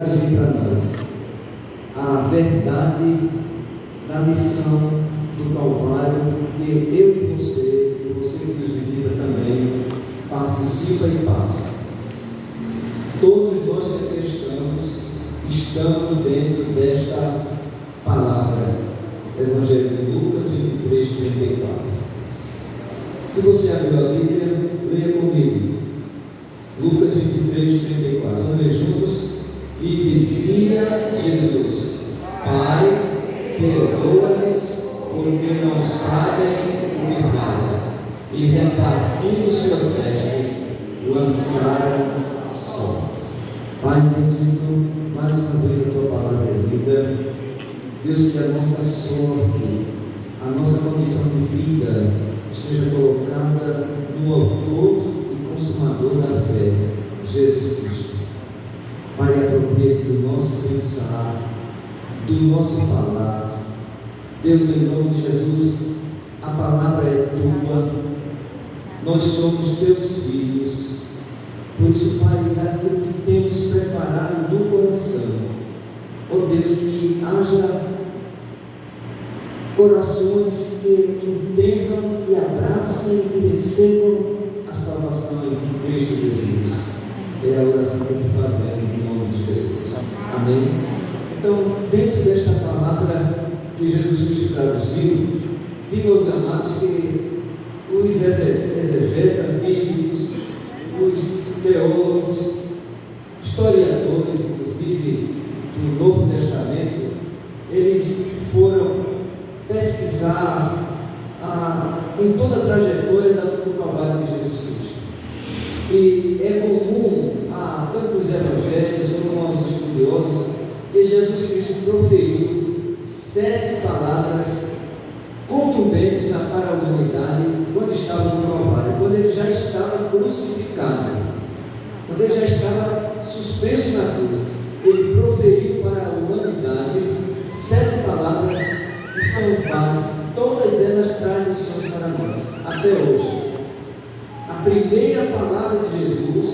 traduzir para nós a verdade da lição do Calvário, que eu e você que nos visita também, participa e passa. Todos nós que aqui estamos dentro desta palavra, Evangelho de Lucas 23, 34. Se você abriu a Bíblia, leia comigo. Lucas 23, 34. Vamos ler juntos? E dizia Jesus: Pai, perdoa-lhes, porque não sabem o que fazem. E repartindo suas vestes, lançaram sol. Pai bendito, mais uma vez a tua palavra é vida. Deus, que a nossa sorte, a nossa condição de vida seja colocada no autor e consumador da fé, Jesus Cristo. Pai, apropria-te do nosso pensar, do nosso falar. Deus, em nome de Jesus, a palavra é tua, nós somos teus filhos. Por isso, Pai, daquilo que temos preparado no coração, ó Deus, que haja corações que entendam e abracem e recebam a salvação em Cristo Jesus. É a oração que fazemos em nome de Jesus. Amém? Então, dentro desta palavra que Jesus Cristo traduziu, digo aos amados que os exegetas bíblicos, os teólogos, historiadores, inclusive do Novo Testamento, eles foram pesquisar em toda a trajetória do Calvário de Jesus Cristo. E é comum a tantos evangelhos como aos estudiosos que Jesus Cristo proferiu 7 palavras contundentes para a humanidade quando estava no Calvário, quando ele já estava crucificado, quando ele já estava suspenso na cruz. Ele proferiu para a humanidade 7 palavras que são bases, todas elas trazem lições para nós, até hoje. A primeira palavra de Jesus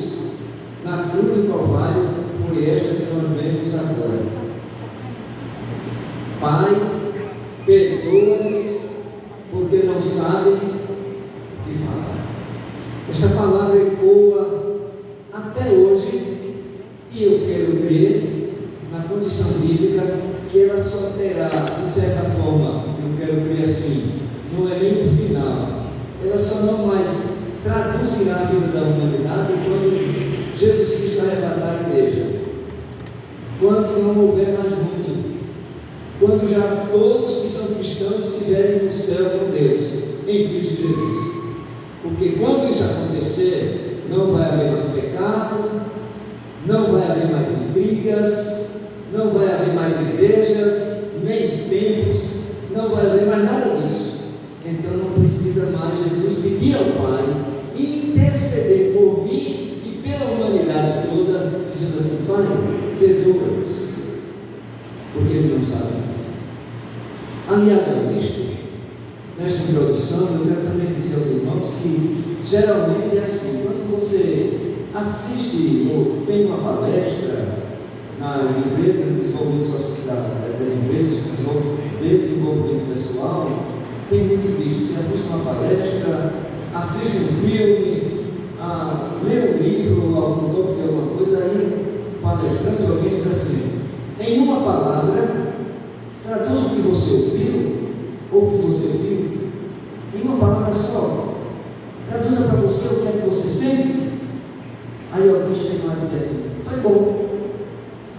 na cruz do Calvário foi esta que nós vemos agora: Pai, perdoa-lhes, porque não sabem o que fazem. Essa palavra ecoa até hoje, e eu quero crer, na condição bíblica, que ela só terá, de certa forma, eu quero crer assim, não é nem o final, ela só não mais traduzirá a vida da humanidade quando Jesus Cristo arrebatar a igreja, quando não houver mais mundo, quando já todos que são cristãos estiverem no céu com Deus, em Cristo Jesus. Porque quando isso acontecer, não vai haver mais pecado, não vai haver mais intrigas, não vai haver mais igrejas, nem templos, não vai haver mais nada disso. Então não precisa mais Jesus pedir ao Pai e interceder por mim e pela humanidade toda, dizendo assim: Pai, perdoa-nos, porque Ele não sabe. Aliado a isto, nesta introdução, eu quero também dizer aos irmãos que geralmente é assim: quando você assiste ou tem uma palestra nas empresas de desenvolvimento pessoal, tem muito disso. Você assiste uma palestra, assiste um filme, lê um livro, algum tópico de alguma coisa, aí o palestrante, alguém diz assim: em uma palavra, traduz o que você ouviu, ou o que você viu, em uma palavra só, traduza para você o que é que você sente. Aí alguém chega lá e diz assim: foi bom,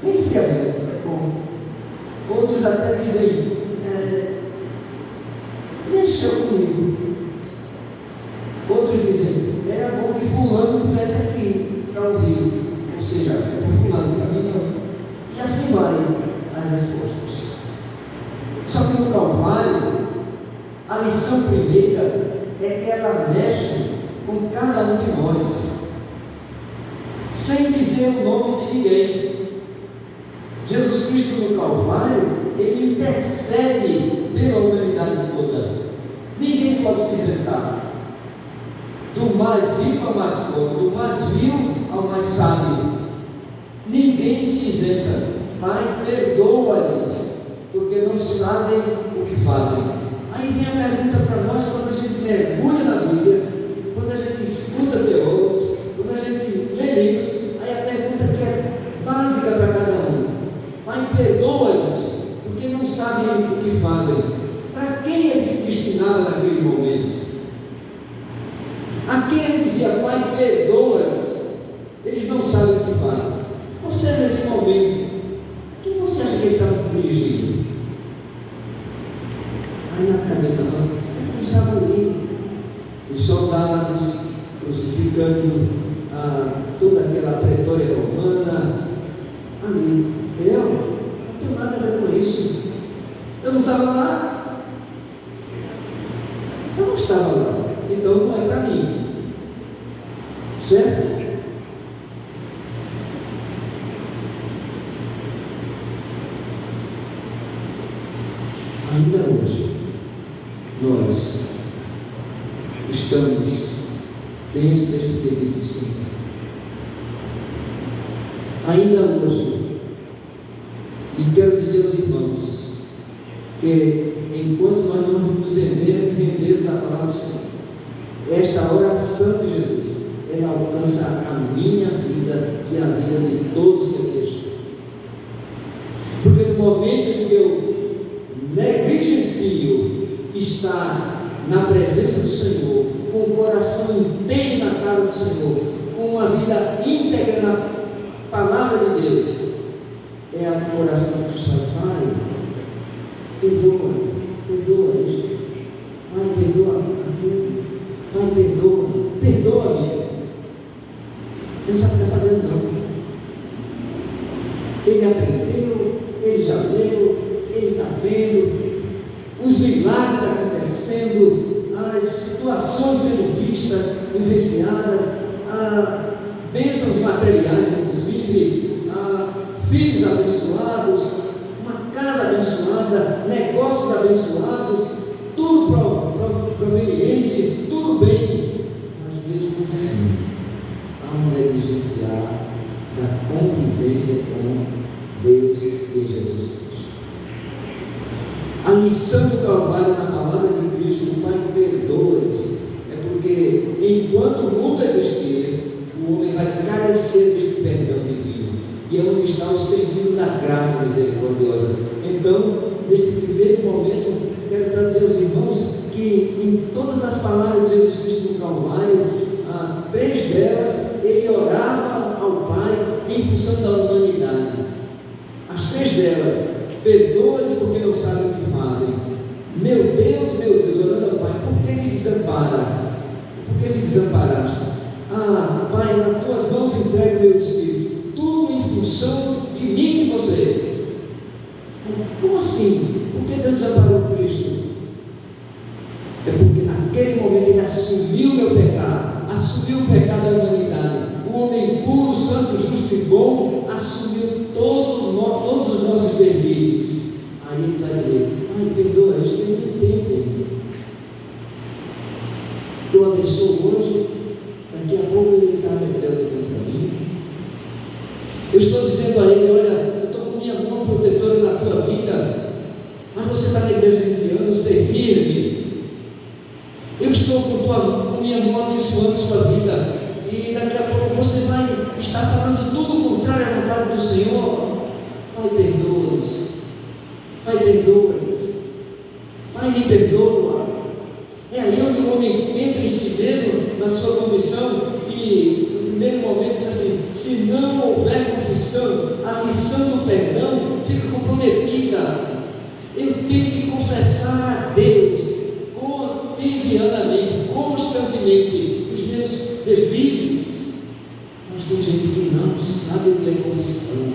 bem friamente, foi bom. Outros até dizem: mexeu comigo. Outros dizem: era bom que fulano estivesse aqui para ouvir, ou seja, é por fulano, para mim não. E assim vai as respostas. Só que no Calvário, a lição primeira é que ela mexe com cada um de nós, sem dizer o nome de ninguém. Jesus Cristo no Calvário, Ele intercede pela humanidade toda. Ninguém pode se isentar. Do mais rico ao mais pobre, do mais vil ao mais sábio. Ninguém se isenta. Pai, perdoa-lhes, porque não sabem o que fazem. Aí vem a pergunta para nós, quando a gente mergulha na Bíblia, quando a gente escuta teólogos, quando a gente lê livros, aí a pergunta que é básica para cada um: Pai, perdoa-lhes, porque não sabem o que fazem. Para quem ele se destinava naquele momento? A quem ele dizia: Pai, perdoa-lhes, eles não sabem o que fazem. Você, nesse momento, quem você acha que ele estava se dirigindo? Aí na cabeça nossa, ele estava ali, os soldados crucificando toda aquela pretória romana, ali. Eu não tenho nada a ver com isso. Eu não estava lá. Eu não estava lá. Então não é para mim. Certo? Ainda hoje, nós estamos dentro desse pedido do Senhor. Ainda hoje, e quero dizer aos irmãos, que enquanto nós não nos rendermos à palavra do Senhor, esta oração de Jesus, ela alcança a minha vida e a vida de todos que aqui estão. Porque no momento em que eu negligencio estar na presença do Senhor, com o coração inteiro na casa do Senhor, com uma vida íntegra na palavra de Deus, é a oração que está: Pai, perdoa isto, Pai, perdoa aquilo, Pai, perdoa-me. Ele não sabe o que está fazendo, não. Ele aprendeu, ele já leu, ele está vendo os milagres acontecendo, as situações sendo vistas, vivenciadas, bênçãos materiais, inclusive, filhos abençoados, uma casa abençoada, negócios abençoados, tudo proveniente, tudo bem. Mas mesmo assim, há um negligenciar da convivência com Deus e Jesus Cristo. A lição do Calvário na palavra de Cristo: o Pai, perdoa-lhes, é porque enquanto o mundo existir, o homem vai carecer deste perdão divino, e é onde está o sentido da graça misericordiosa. Então, neste primeiro momento, quero trazer aos irmãos que em todas as palavras de Jesus Cristo no Calvário, 3 delas, ele orava ao Pai em função da humanidade. As 3 delas: perdoa-lhes porque não sabem o que fazem. Meu Deus, orando ao Pai, por que me desamparaste? Por que me desamparaste? Pai, nas tuas mãos entrego o meu espírito, tudo em função de mim e de você. Como assim? Por que Deus desamparou Cristo? É porque naquele momento ele assumiu o meu pecado, assumiu o pecado da humanidade. O homem puro, santo, justo e bom assumiu todos os nossos deveres. Aí ele vai dizer: Pai, perdoa isto, eu não entendo. Eu abençoo hoje, daqui a pouco ele está rebelde contra mim. Eu estou dizendo a ele: olha, eu estou com minha mão protetora na tua vida, mas você está negligenciando servir-me. Eu estou com minha mão abençoando sua vida, e daqui a pouco você vai estar falando tudo contrário à vontade do Senhor. Pai, perdoa-nos. Pai, perdoa-nos. Pai, me perdoa. É aí onde o homem entra em si mesmo, na sua condição, e no primeiro momento diz assim: se não houver confissão, a missão do perdão fica comprometida. Eu tenho que confessar a Deus cotidianamente, constantemente, os meus deslizes. Mas tem gente que não sabe o que é confissão.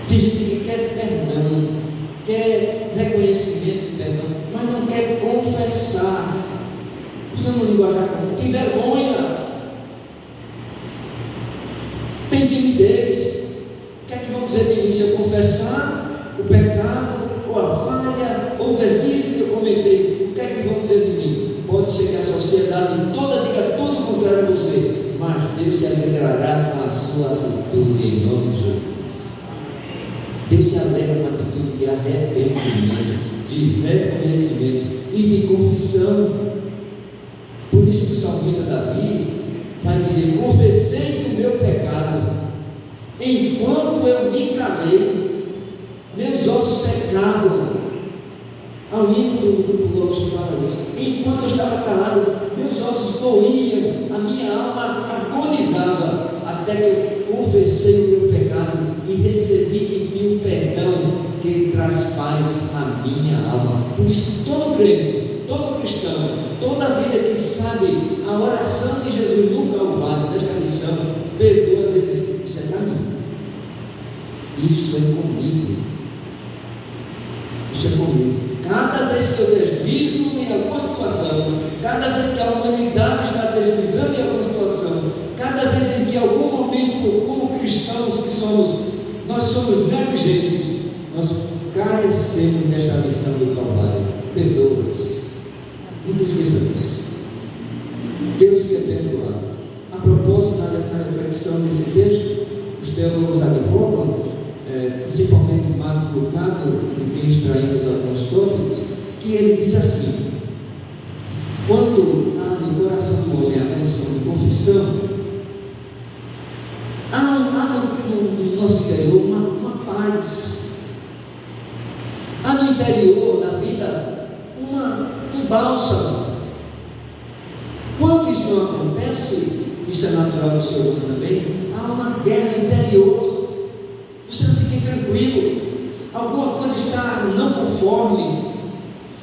Tem gente que quer perdão, quer reconhecimento de perdão, mas não quer confessar. Usando linguagem comum, tem vergonha, tem timidez. O que é que vão dizer de mim se eu confessar o pecado, ou a falha, ou o deslize que eu cometei? O que é que vão dizer de mim? Pode ser que a sociedade toda diga tudo contrário a você, mas Deus se alegrará com a sua atitude em nome de Jesus. atitude de arrependimento, de reconhecimento e de confissão. Por isso que o salmista Davi vai dizer: confessei o meu pecado, enquanto eu me calei, meus ossos secavam. Ao ímpio do nosso paraíso, enquanto eu estava calado, meus ossos doíam, a minha alma agonizava, até que eu confessei o meu pecado e recebi de ti o perdão que traz paz à minha alma. Por isso, todo crente, todo cristão, toda vida que sabe a oração de Jesus no Calvário, nesta missão, perdoa as vezes. Isso é caminho. Isto é comigo. Isso é comigo. Cada vez que eu deslizo em alguma situação, cada vez que a humanidade está deslizando em alguma situação, cada vez em que em algum momento, como cristãos que somos, nós somos negligentes, nós carecemos desta missão do Calvário. Perdoa-nos. Nunca esqueça disso. Deus quer perdoar. A propósito, na reflexão desse texto, os teólogos advogam, principalmente Max Lucado, de quem extraímos alguns tópicos, que ele diz assim: quando há no coração do homem a condição de confissão, há no nosso interior uma paz, há no interior da vida um bálsamo. Quando isso não acontece, isso é natural do ser humano também, há uma guerra interior. Você não fique tranquilo, alguma coisa está não conforme,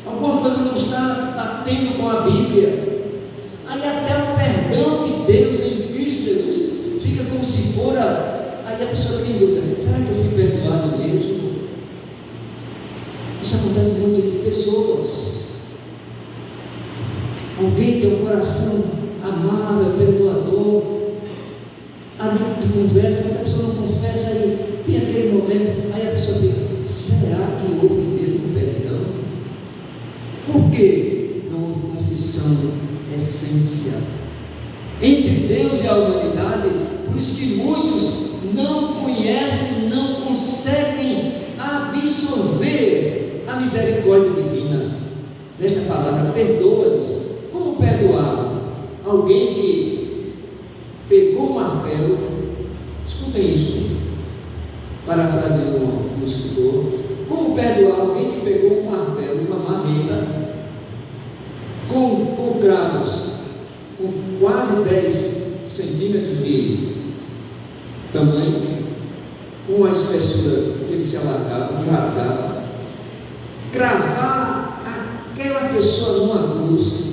alguma coisa não está batendo com a Bíblia. Aí até o perdão de Deus em Cristo Jesus fica como se fora. Aí a pessoa tem dúvida: será que eu fui perdoado mesmo? Isso acontece muito entre pessoas. Alguém tem um coração amável, perdoador, amigo de conversa, mas a pessoa não confessa, aí tem aquele momento, aí a pessoa fica: será que houve mesmo perdão? Por que não houve confissão essência entre Deus e a humanidade? Por isso que muitos não conhecem, não conseguem absorver a misericórdia divina. Nesta palavra, perdoa-nos. Como perdoar alguém que pegou um martelo? Escutem isso, parafraseando um escritor. Como perdoar alguém que pegou um martelo, uma marreta, com cravos, com quase 10 centímetros de tamanho, com uma espessura que ele se alargava, que rasgava, cravar aquela pessoa numa cruz?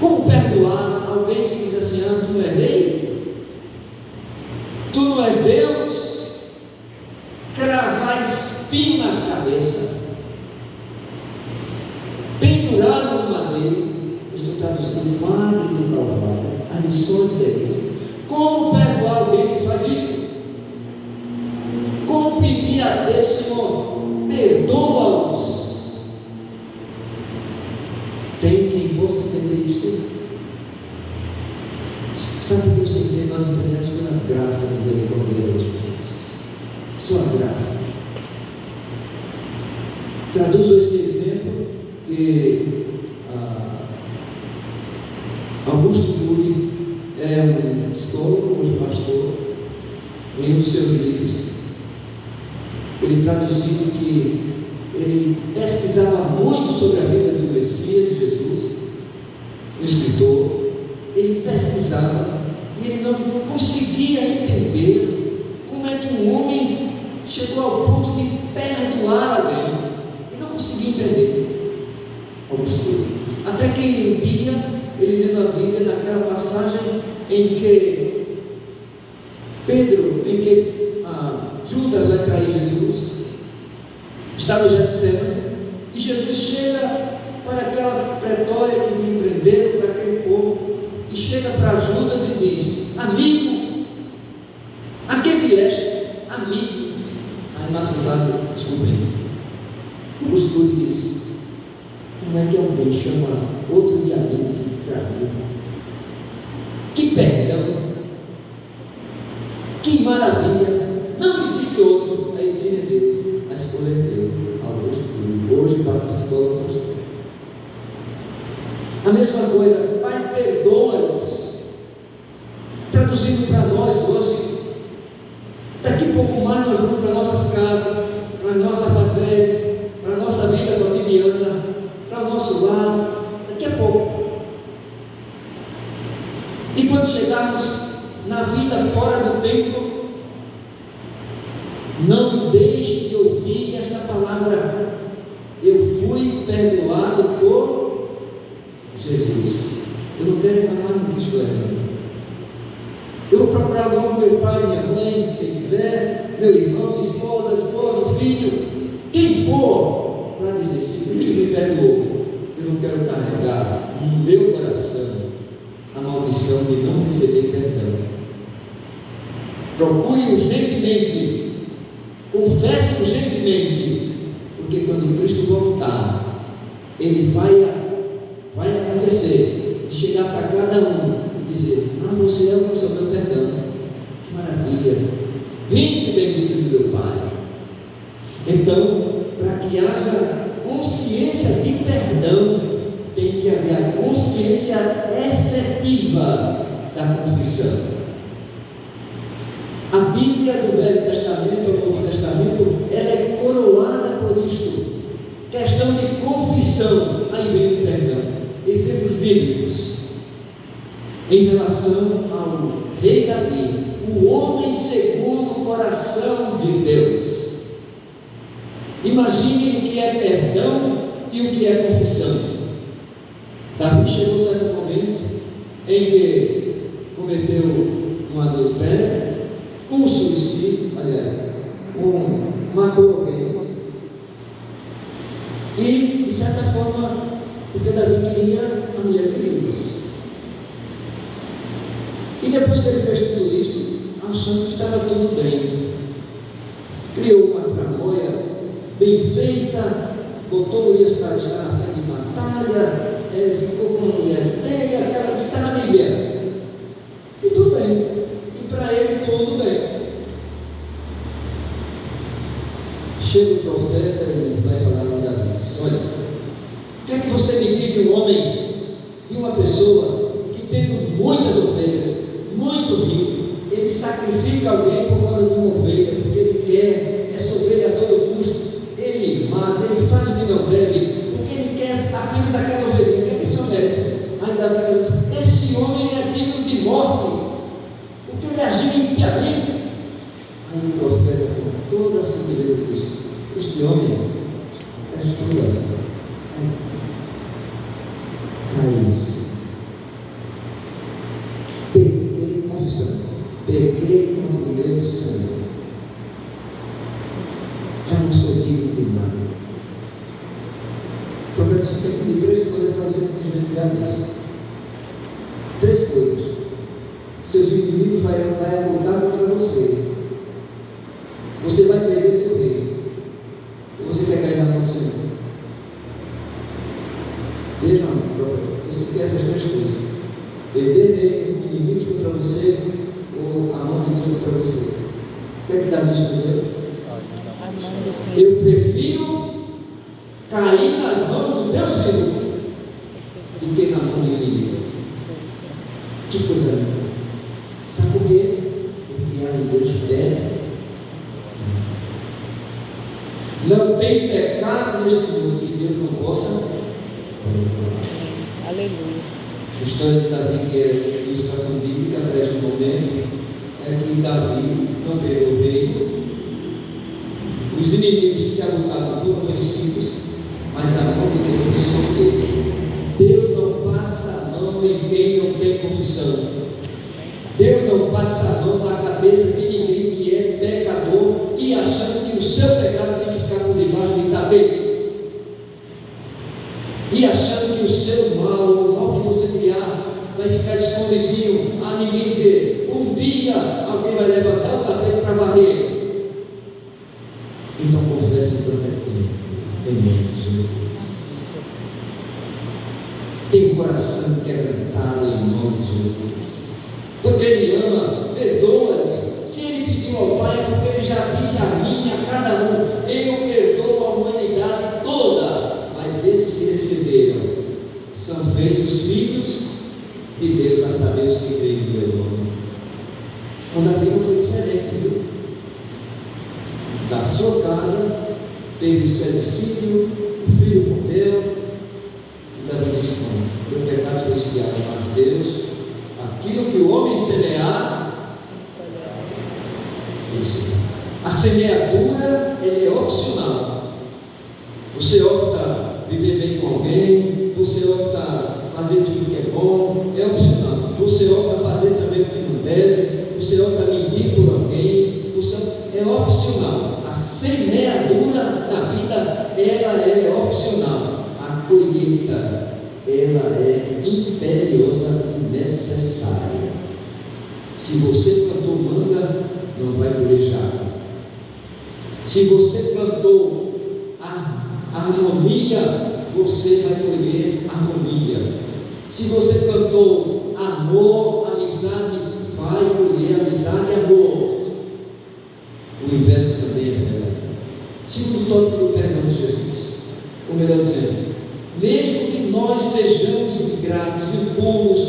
Como perdoar alguém que diz assim: ah, tu não és rei? Tu não és Deus? Cravar espinho na cabeça, pendurado no madeiro. Estou traduzindo o Padre do Calvário, as lições de delícia. Como perdoar alguém que faz isso? Como pedir a Deus: Senhor, perdoa-os? Tem quem possa entender isso? Sabe por que eu sei que nós entendemos pela graça e misericórdia de Deus? Só a graça. Traduzo esse exemplo que Augusto Cury é um psicólogo, hoje pastor, em um dos seus livros. Ele traduziu que ele pesquisava muito sobre a vida do Messias, de Jesus, o escritor. Ele pesquisava e ele não conseguia entender como é que um homem chegou ao ponto de perdoar alguém. Ele não conseguia entender. Até que um dia, ele lendo a Bíblia, naquela passagem em que Judas vai trair Jesus, está no Getsemane, e Jesus chega para aquela pretória que me prenderam, para aquele povo, e chega para Judas e diz: amigo, a que vieste? Amigo. Aí Matutado, desculpem, o estudo diz: como é que alguém chama outro de amigo que travia? Que perdão, que maravilha! Não existe outro. Aí se rendeu. A escolha é dele. Hoje para o psicólogo mostrou. A mesma coisa, Pai, perdoa-nos. Traduzindo para nós hoje, daqui a pouco mais nós vamos para nossas casas, para as nossas afazeres, para a nossa vida cotidiana, para o nosso lar, daqui a pouco. E quando chegarmos na vida fora do templo, não deixe de ouvir esta palavra: eu fui perdoado por Jesus. Eu não quero falar no Cristo errado. Eu vou procurar logo meu pai, minha mãe, quem tiver, meu irmão, minha esposa, filho, quem for, para dizer: se Cristo me perdoou, eu não quero carregar no meu coração a maldição de não receber perdão. Procure urgentemente, confesse urgentemente, porque quando Cristo voltar, Ele vai acontecer de chegar para cada um e dizer: você alcançou meu perdão, que maravilha, vinde bendito do meu Pai. Então, para que haja consciência de perdão, tem que haver a consciência efetiva da confissão. A Bíblia do Velho Testamento ou Novo Testamento, ela é coroada por isto. Questão de confissão, aí vem o perdão. Exemplos bíblicos em relação ao rei Davi, o homem segundo o coração de Deus. Imagine o que é perdão e o que é confissão. Davi chegou a certo momento em que cometeu um adultério, um suicídio, matou alguém. E, de certa forma, porque Davi queria a mulher de Deus. E depois que ele fez tudo isso, achando que estava tudo bem, criou uma tramóia bem feita, botou Urias para estar na frente de batalha, ficou com a mulher dele, aquela que está na Bíblia. E tudo bem. E para ele tudo bem. Chega o profeta e vai falar com Davi: olha, o que é que você me diz de um homem, de uma pessoa que, tendo muitas ovelhas, muito rico, ele sacrifica alguém por causa de uma ovelha, porque ele quer essa ovelha a todo custo, ele mata, ele faz o que não deve, porque ele quer apenas aquela ovelha. O que é que esse homem merece? Aí Davi diz: esse homem é digno de morte, porque ele agiu impiamente. Aí o profeta, com toda a sutileza, diz: este homem é estudado, Caís. Peguei contra o meu Senhor, já não sou digno de nada. O profeta disse: tem que pedir 3 coisas para você se desvencilhar disso. 3 coisas. Seus inimigos vão lutar contra você. Você vai perder seu rei. Ou você quer cair na mão do Senhor? Veja, profeta, você quer essas 3 coisas: perder inimigos contra você, ou a mão de Deus contra você. O que é que Davi escolheu? Eu prefiro cair nas mãos do Deus vivo do que na mão do inimigo. Que coisa linda. Sabe por quê? Porque há um Deus fiel. Não tem pecado neste mundo que Deus não possa. Aleluia. A história de Davi, que é ilustração bíblica para este momento, é que Davi não perdeu o reino. Os inimigos que se agruparam foram vencidos, mas a mão de Deus foi sobre ele. Deus não passa a mão em quem não tem confissão. Deus não passa a mão na cabeça de ninguém que é pecador e achando que o seu pecado tem que ficar por debaixo de tapete. E achando que o seu mal, o mal que você criar, vai ficar escondidinho, a ninguém ver. Um dia alguém vai levantar o tapete para varrer. Então confesse quanto é tempo, em nome de Jesus. Tem o coração quebrantado em nome de Jesus. Porque Ele ama, perdoa-nos. Se Ele pediu ao Pai é porque Ele já Quando a briga foi diferente, viu? Da sua casa teve sedicídio, o filho morreu, e Davi disse: não, meu pecado foi expiado, mas Deus, aquilo que o homem semear, isso. A semeadura, ele é opcional. Você opta viver bem com alguém, você opta fazer tudo que é bom, é opcional. Você opta fazer também o que não deve, você opta mentir por alguém, é opcional. A semeadura na vida, ela é opcional. A colheita, ela é imperiosa e necessária. Se você plantou manga, não vai colher jaca. Se você plantou a harmonia, você vai colher harmonia. Se você plantou amor, amizade, vai colher amizade e amor. O inverso também é verdade. Segundo tópico do perdão de Jesus, ou melhor dizendo, mesmo que nós sejamos ingratos, impuros,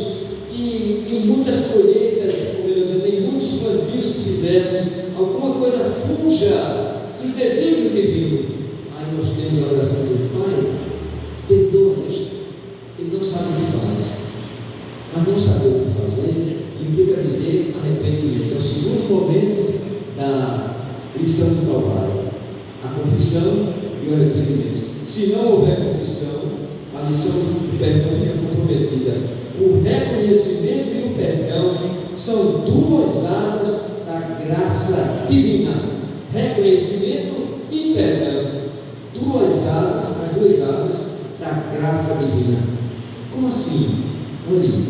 e em muitas colheitas, ou melhor dizendo, em muitos plantios que fizemos, alguma coisa fuja dos desígnios divinos, aí nós temos a oração de Pai, perdoa-nos. Ele não sabe o que faz, mas não saber o que fazer implica dizer arrependimento. É o segundo momento da lição do Calvário, a confissão e o arrependimento. Se não houver confissão, a lição do perdão fica comprometida. O reconhecimento e o perdão são duas asas da graça divina. Reconhecimento e perdão, as duas asas da graça divina. Como assim? Olhe,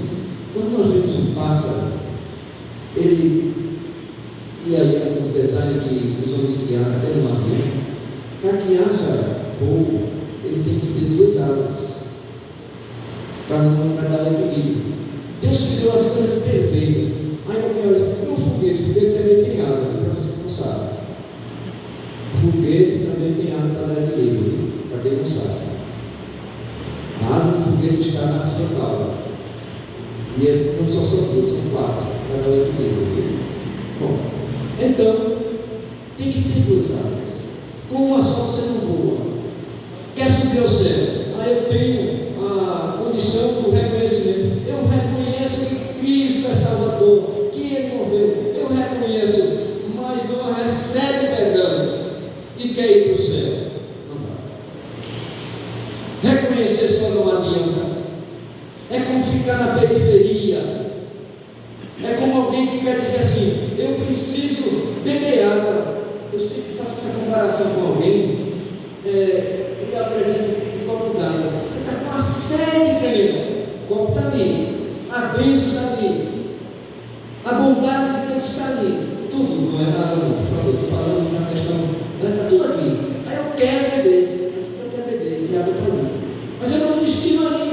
quando nós vemos um pássaro, e aí o design que os homens criaram até no avião, para que haja voo, ele tem que ter duas asas, para não dar equilíbrio. Deus criou as coisas perfeitas. Aí o foguete também tem asa, para você que não sabe. O foguete também tem asa para dar equilíbrio, para quem não sabe. A asa do foguete está na sua cauda. E não são só duas, são quatro, para dar equilíbrio. Bom, então, tem que ter duas asas. Com uma só você não voa. Quer subir ao céu? Eu tenho a condição do reconhecimento. Eu reconheço que Cristo é Salvador, que Ele morreu. Eu reconheço, mas não recebe perdão e quer ir para o céu. Não vai. Reconhecer só não adianta. É como ficar na periferia. É como alguém que quer dizer assim: eu preciso beber água. Eu sempre faço essa comparação com alguém. Ele apresenta um copo d'água. Você está com uma série de caminhos. O copo está ali. A bênção está ali. A bondade de Deus está ali. Tudo, não é nada, não. Por favor, estou falando na questão. Está tudo aqui. Aí eu quero beber. Eu quero beber. E água para mim. Mas eu não me destino ali.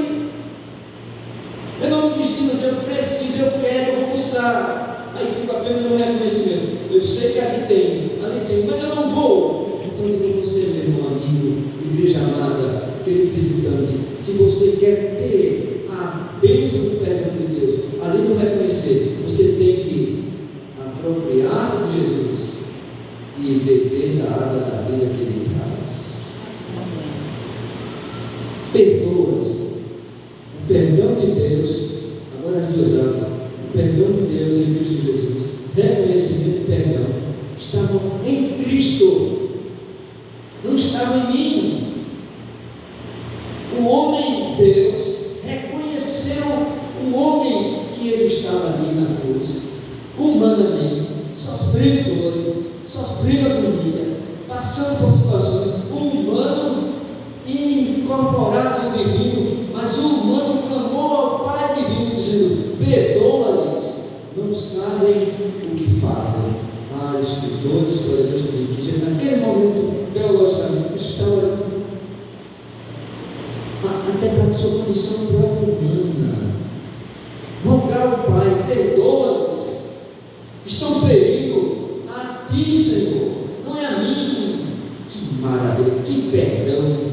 Eu não me destino. Eu preciso, eu quero, eu vou buscar. Aí fica apenas no reconhecimento. Eu sei que ali tem, mas eu não vou. Então eu digo você, meu irmão, amigo, igreja amada, querido visitante, se você quer ter a bênção do perdão de Deus, além do reconhecer, você tem que apropriar-se de Jesus e beber da água da vida que Ele traz. Perdoa-nos. O perdão de Deus, agora as duas asas, o perdão de Deus em Cristo Jesus, reconhecimento e perdão, estavam em Cristo, não estavam em mim. O homem Deus reconheceu o homem que ele estava ali na cruz, humanamente, sofrendo dores, sofrendo agonia, passando por situações, o humano incorporado no divino, mas o humano clamou ao Pai divino, dizendo: perdoa-lhes, não sabem o que fazem. Escritores, historiadores dizem que naquele momento, teologicamente, estava até para a sua condição própria humana. Rogar ao Pai: perdoa-nos, estão feridos a ti, Senhor, não é a mim. Que maravilha, que perdão.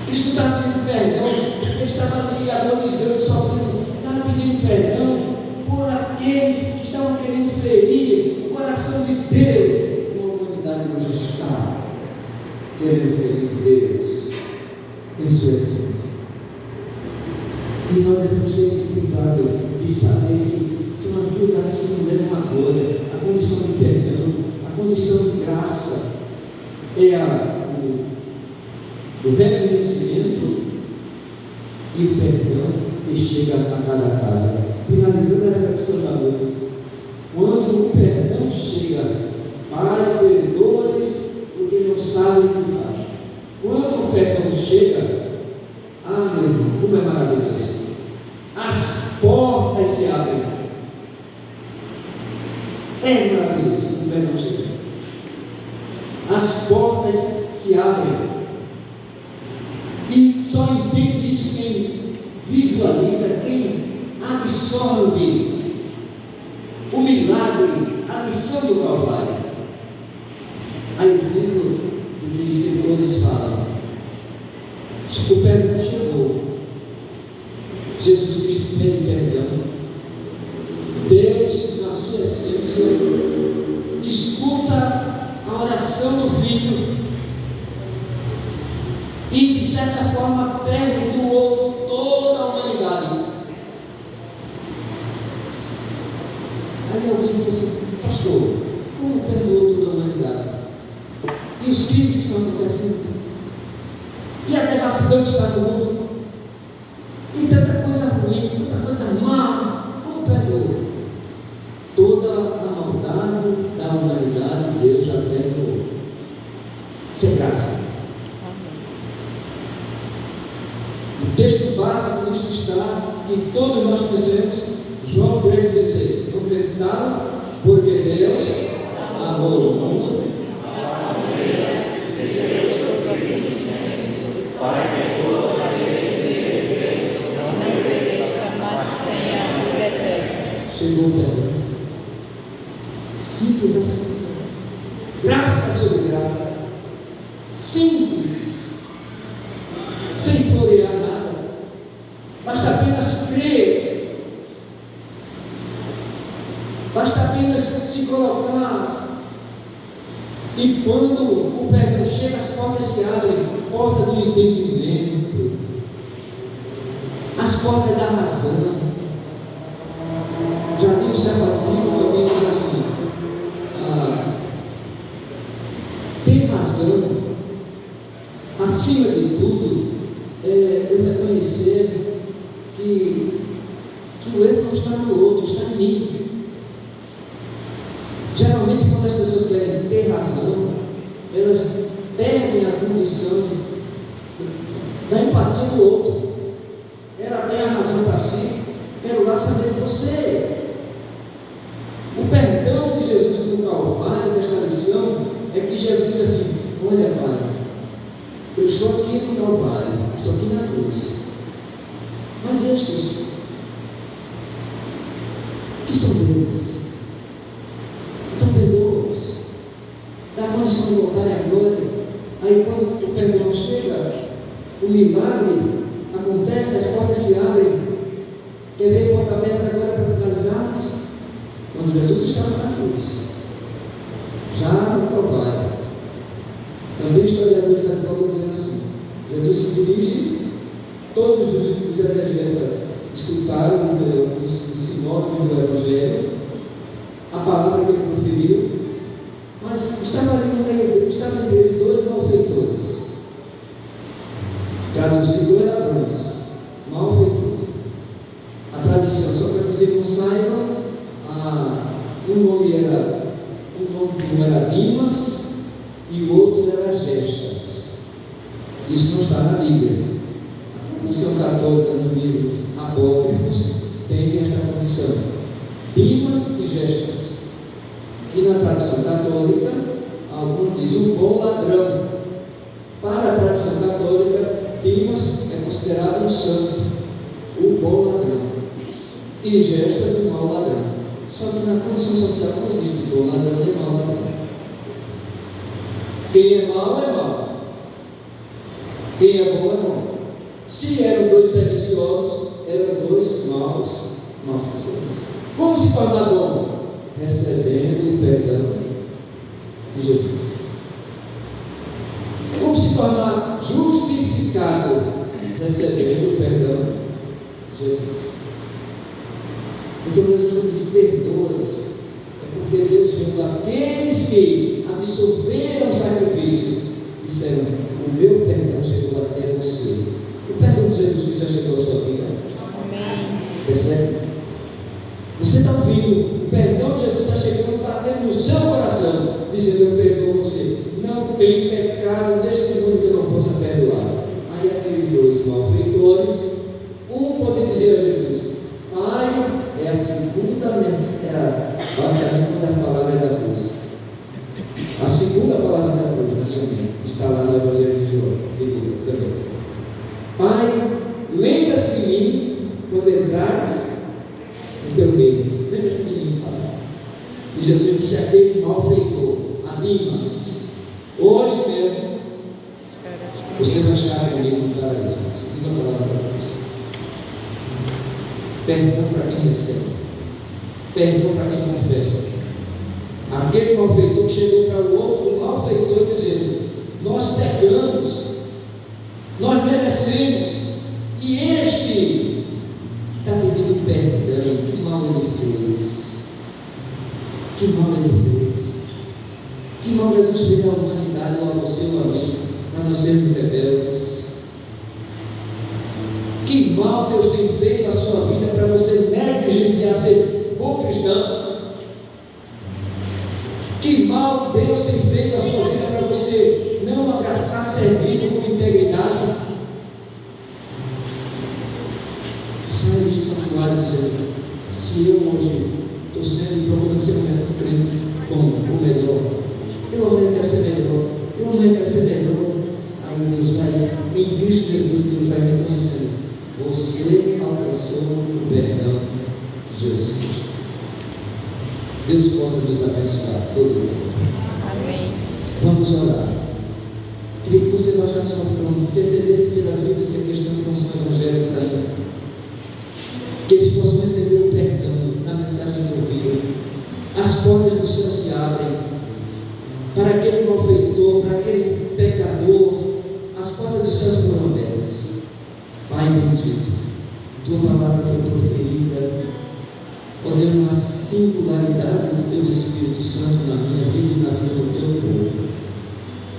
Cristo estava pedindo perdão, ele estava ali agonizando, sofrendo, estava pedindo perdão por aqueles querendo ferir o coração de Deus, como a humanidade hoje está querendo ferir Deus em sua essência. E nós devemos ter esse cuidado de saber que são as duas áreas que nos levam agora: a condição de perdão, a condição de graça, é o reconhecimento e o perdão que chega a cada casa. Finalizando a reflexão da noite, quando o perdão chega, Pai, perdoa-lhes porque não sabem o que fazem. Quando o perdão chega, meu irmão, como é maravilhoso! As portas se abrem. É maravilhoso o perdão chega. As portas se abrem. E só entende isso quem visualiza, quem absorve o milagre, a lição do Calvário. A exemplo do que os escritores falam. O perdão chegou. Jesus Cristo pede perdão. Deus, na sua essência, escuta a oração do Filho e, de certa forma, perdoou toda a humanidade. Aí alguém disse assim: pastor, como perdoou toda a humanidade? E os crimes que estão acontecendo? E a devassidão que está no mundo? E tanta coisa ruim, tanta coisa má, como perdoou? Toda a maldade da humanidade Deus já perdoou. Sem graça. O texto básico disso está, que todos nós conhecemos, João 3,16. Não acreditaram? Porque Deus amou o mundo. Chegou o perdão. Simples assim. Graça sobre graça. Simples. Sem florear nada. Basta apenas crer. Basta apenas se colocar. E quando o perdão chega, as portas se abrem. Porta do entendimento. As portas da razão. Já li o Salvador também diz assim: ter razão, acima de tudo, eu reconhecer que o erro não está no outro, está em mim. Geralmente, quando as pessoas querem ter razão, elas perdem a condição da empatia do outro. Ela tem a razão para si, quero lá saber de você. O perdão de Jesus no Calvário, nesta lição, é que Jesus diz assim: olha, Pai, eu estou aqui no Calvário, estou aqui na cruz, mas estes que são deles, então perdoa-os, dá a condição de voltarem à glória. Aí quando o perdão chega, o milagre acontece, as portas se abrem. Quer ver a porta aberta agora para finalizarmos? Quando Jesus estava na cruz, já no Calvário, também historiadores advogam dizendo assim: Jesus se dirige, todos os exegetas escutaram os sinóticos do Evangelho, a palavra que ele proferiu, mas estava ali no meio, estava entre ele dois malfeitores, traduzido dois ladrões, malfeitores. A tradição, só para que vocês não saibam, um nome de um era Dimas e o outro era Gestas. Isso não está na Bíblia. A Comissão Católica, no livro Apócrifos, tem esta condição: Dimas e Gestas. Que na tradição católica, alguns dizem um bom ladrão. Para a tradição católica, Dimas é considerado um santo, o bom ladrão, e Gestas um mau ladrão. Só que na condição social não existe bom ladrão e mau ladrão. Quem é mau é mau, quem é bom é bom. Se eram dois sediciosos, eram dois maus pessoas. Como se tornar bom? recebendo o perdão de Jesus. Como se tornar justificado recebendo o perdão de Jesus. Então Jesus diz: perdoa-os, é porque Deus viu aqueles que absorveram o sacrifício, disseram: o meu perdão chegou até você. O perdão de Jesus já chegou à sua vida. Amém. Percebe? Você está ouvindo? O perdão de Jesus está chegando para dentro do seu coração, dizendo: eu perdoo você. Não tem pecado neste mundo que eu não possa perdoar. Aí aqueles dois malfeitores, um pode dizer a Jesus: Pai, é a segunda mensagem, basicamente uma das palavras da cruz. A segunda palavra da cruz, também, está lá no Evangelho de João, de Lucas também. Pai, lembra-te de mim quando entrares no teu reino. Lembra-te de mim, Pai. E Jesus disse àquele malfeitor, a Dimas: hoje mesmo você vai estar comigo no paraíso. Segunda palavra da cruz. Perdão para quem recebe, perdão para quem confessa. Aquele malfeitor que chegou para o outro malfeitor dizendo: nós pecamos, nós merecemos, e este está pedindo perdão. Que mal ele fez, que mal ele fez, que mal Jesus fez à humanidade, ou a você ou a mim, para nós sermos rebeldes. Que mal Deus tem feito a sua vida para você negligenciar ser bom cristão. Que mal Deus tem feito a sua vida para você não abraçar servindo com integridade. Sai de santuário dizendo: se eu hoje estou sendo procurando ser um crente bom, ou melhor, eu amanhã quero ser melhor, eu amanhã quero ser melhor. Aí Deus vai, em Cristo Jesus, Deus vai reconhecendo: você alcançou o perdão de Jesus Cristo. Deus possa nos abençoar todo mundo. Amém. Vamos orar. Queria que você baixasse uma pronto, percebesse pelas vidas que a questão que não são evangélicos ainda, que eles possam receber o perdão na mensagem que ouviram. As portas do céu se abrem para aquele malfeitor, para aquele pecador. As portas do céu foram abertas. Pai bendito, tua palavra foi proferida, ó Deus, uma singularidade do teu Espírito Santo na minha vida e na vida do teu povo.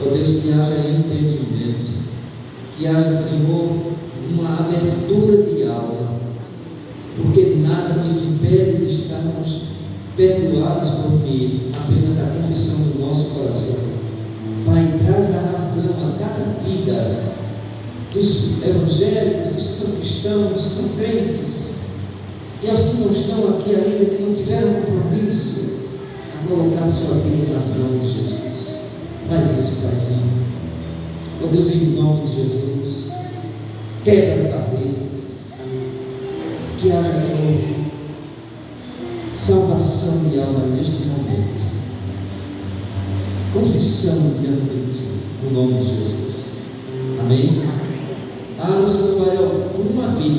Ó Deus, que haja entendimento, que haja, Senhor, uma abertura de alma, porque nada nos impede de estarmos perdoados por Ti, apenas a confissão do nosso coração. Pai, traz a razão a cada vida dos evangélicos, dos que são cristãos, dos que são crentes, e aos que não estão aqui ainda, que não tiveram compromisso a colocar sua vida nas mãos de Jesus. Faz isso, Paizinho. Ó Deus, em nome de Jesus, quebra as barreiras, que haja, Senhor, salvação de alma neste momento, confissão diante de Ti, no nome de Jesus. Amém? Ah, no santuário, uma vida.